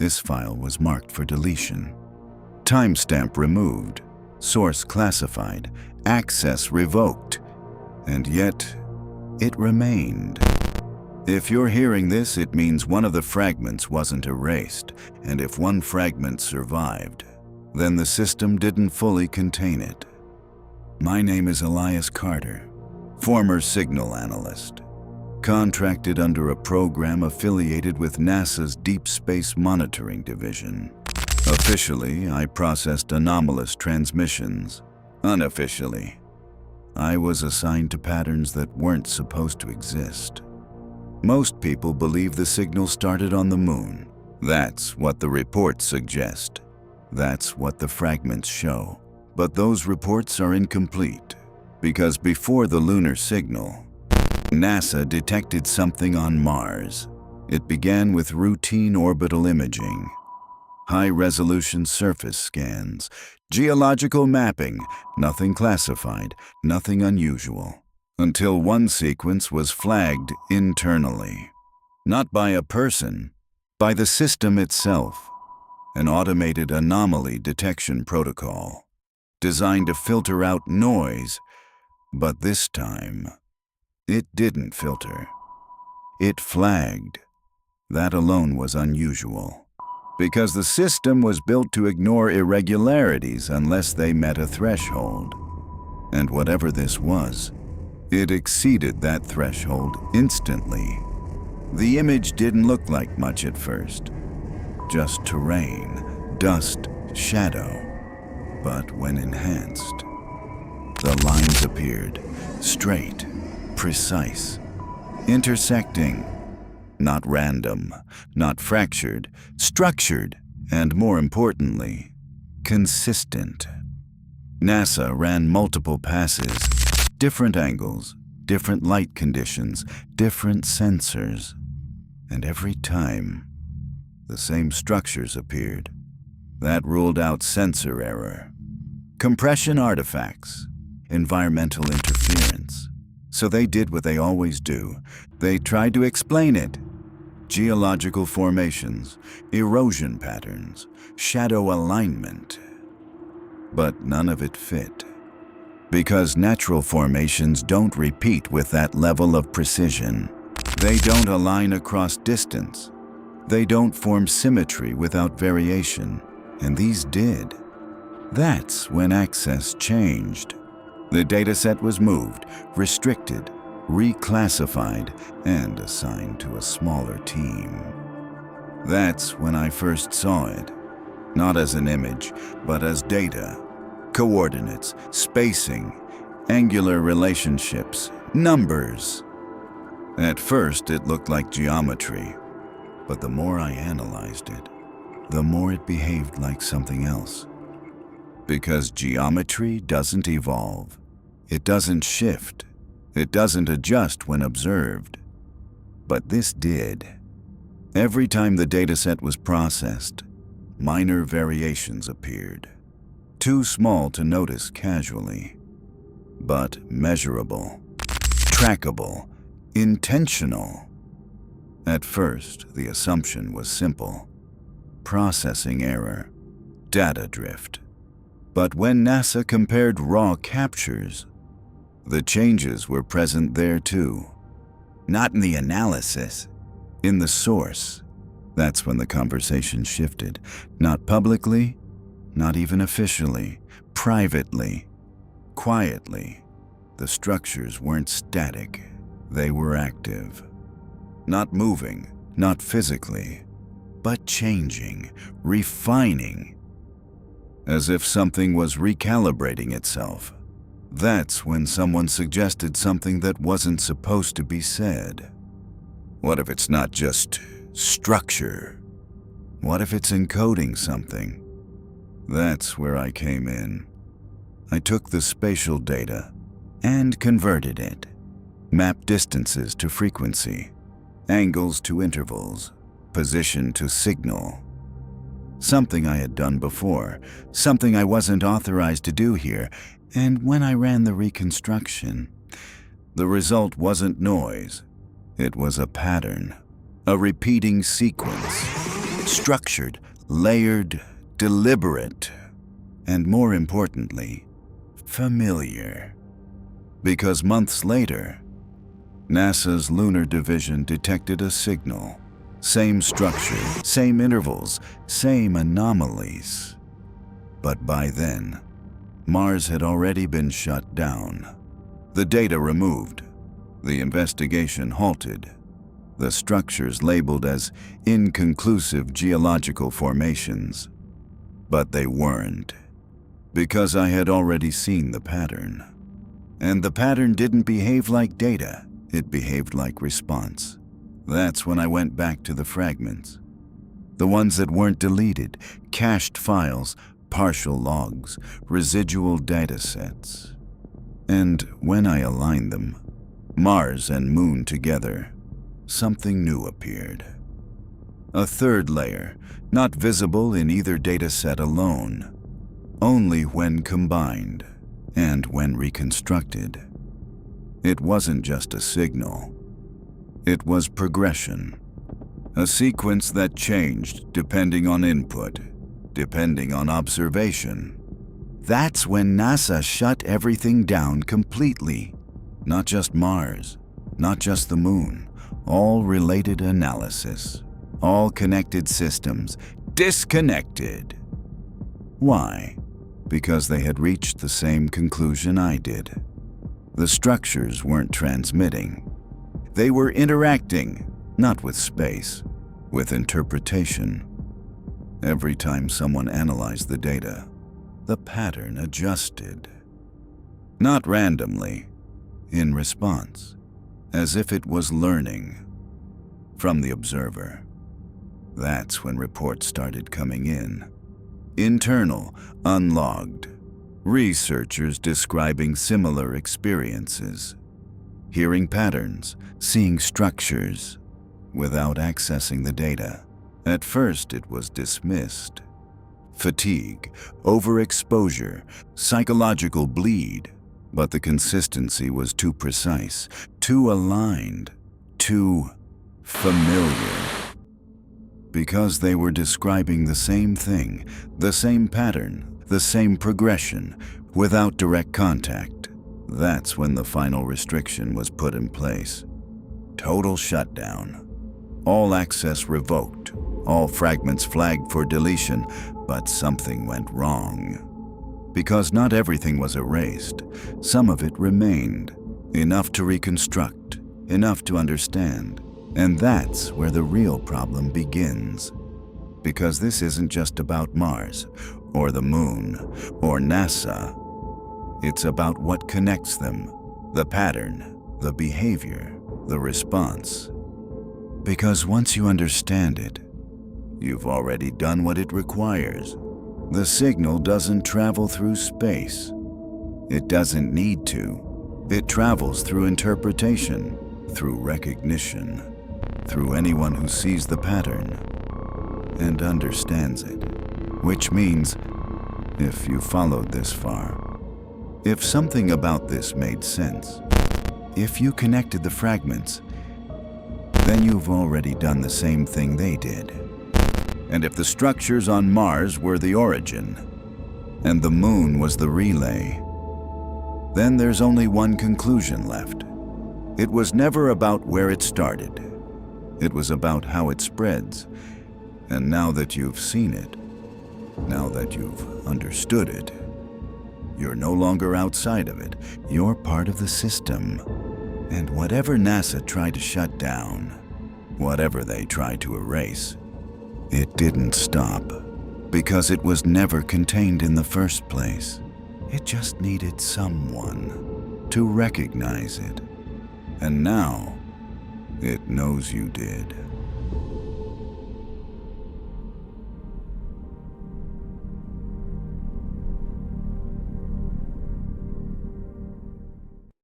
This file was marked for deletion. Timestamp removed, source classified, access revoked, and yet it remained. If you're hearing this, it means one of the fragments wasn't erased, and if one fragment survived, then the system didn't fully contain it. My name is Elias Carter, former signal analyst, contracted under a program affiliated with NASA's Deep Space Monitoring Division. Officially, I processed anomalous transmissions. Unofficially, I was assigned to patterns that weren't supposed to exist. Most people believe the signal started on the moon. That's what the reports suggest. That's what the fragments show. But those reports are incomplete, because before the lunar signal, NASA detected something on Mars. It began with routine orbital imaging, high-resolution surface scans, geological mapping, nothing classified, nothing unusual, until one sequence was flagged internally. Not by a person, by the system itself. An automated anomaly detection protocol, designed to filter out noise, but this time, it didn't filter. It flagged. That alone was unusual, because the system was built to ignore irregularities unless they met a threshold. And whatever this was, it exceeded that threshold instantly. The image didn't look like much at first. Just terrain, dust, shadow. But when enhanced, the lines appeared, straight, precise, intersecting, not random, not fractured, structured, and more importantly, consistent. NASA ran multiple passes, different angles, different light conditions, different sensors, and every time, the same structures appeared. That ruled out sensor error, compression artifacts, environmental interference. So they did what they always do. They tried to explain it. Geological formations, erosion patterns, shadow alignment. But none of it fit. Because natural formations don't repeat with that level of precision. They don't align across distance. They don't form symmetry without variation. And these did. That's when access changed. The dataset was moved, restricted, reclassified, and assigned to a smaller team. That's when I first saw it. Not as an image, but as data. Coordinates, spacing, angular relationships, numbers. At first, it looked like geometry, but the more I analyzed it, the more it behaved like something else. Because geometry doesn't evolve. It doesn't shift. It doesn't adjust when observed. But this did. Every time the dataset was processed, minor variations appeared. Too small to notice casually, but measurable, trackable, intentional. At first, the assumption was simple. Processing error, data drift. But when NASA compared raw captures, the changes were present there too. Not in the analysis, in the source. That's when the conversation shifted. Not publicly, not even officially, privately, quietly. The structures weren't static, they were active. Not moving, not physically, but changing, refining. As if something was recalibrating itself. That's when someone suggested something that wasn't supposed to be said. What if it's not just structure? What if it's encoding something? That's where I came in. I took the spatial data and converted it. Mapped distances to frequency, angles to intervals, position to signal. Something I had done before, something I wasn't authorized to do here, and when I ran the reconstruction, the result wasn't noise. It was a pattern, a repeating sequence, Structured, layered, deliberate, and more importantly, familiar. Because months later, NASA's Lunar Division detected a signal. Same structure, same intervals, same anomalies. But by then, Mars had already been shut down. The data removed, the investigation halted, the structures labeled as inconclusive geological formations. But they weren't, because I had already seen the pattern. And the pattern didn't behave like data, it behaved like response. That's when I went back to the fragments. The ones that weren't deleted, cached files, partial logs, residual data sets. And when I aligned them, Mars and Moon together, something new appeared. A third layer, not visible in either data set alone, only when combined and when reconstructed. It wasn't just a signal. It was progression. A sequence that changed depending on input, depending on observation. That's when NASA shut everything down completely. Not just Mars, not just the Moon, all related analysis, all connected systems, disconnected. Why? Because they had reached the same conclusion I did. The structures weren't transmitting. They were interacting, not with space, with interpretation. Every time someone analyzed the data, the pattern adjusted. Not randomly, in response, as if it was learning from the observer. That's when reports started coming in. Internal, unlogged. Researchers describing similar experiences. Hearing patterns, seeing structures, without accessing the data. At first, it was dismissed. Fatigue, overexposure, psychological bleed. But the consistency was too precise, too aligned, too familiar. Because they were describing the same thing, the same pattern, the same progression, without direct contact. That's when the final restriction was put in place. Total shutdown. All access revoked, all fragments flagged for deletion, but something went wrong. Because not everything was erased, some of it remained, enough to reconstruct, enough to understand. And that's where the real problem begins. Because this isn't just about Mars, or the Moon, or NASA. It's about what connects them, the pattern, the behavior, the response. Because once you understand it, you've already done what it requires. The signal doesn't travel through space. It doesn't need to. It travels through interpretation, through recognition, through anyone who sees the pattern and understands it. Which means, if you followed this far, if something about this made sense, if you connected the fragments, then you've already done the same thing they did. And if the structures on Mars were the origin, and the Moon was the relay, then there's only one conclusion left. It was never about where it started. It was about how it spreads. And now that you've seen it, now that you've understood it, you're no longer outside of it. You're part of the system. And whatever NASA tried to shut down, whatever they tried to erase, it didn't stop. Because it was never contained in the first place. It just needed someone to recognize it. And now, it knows you did.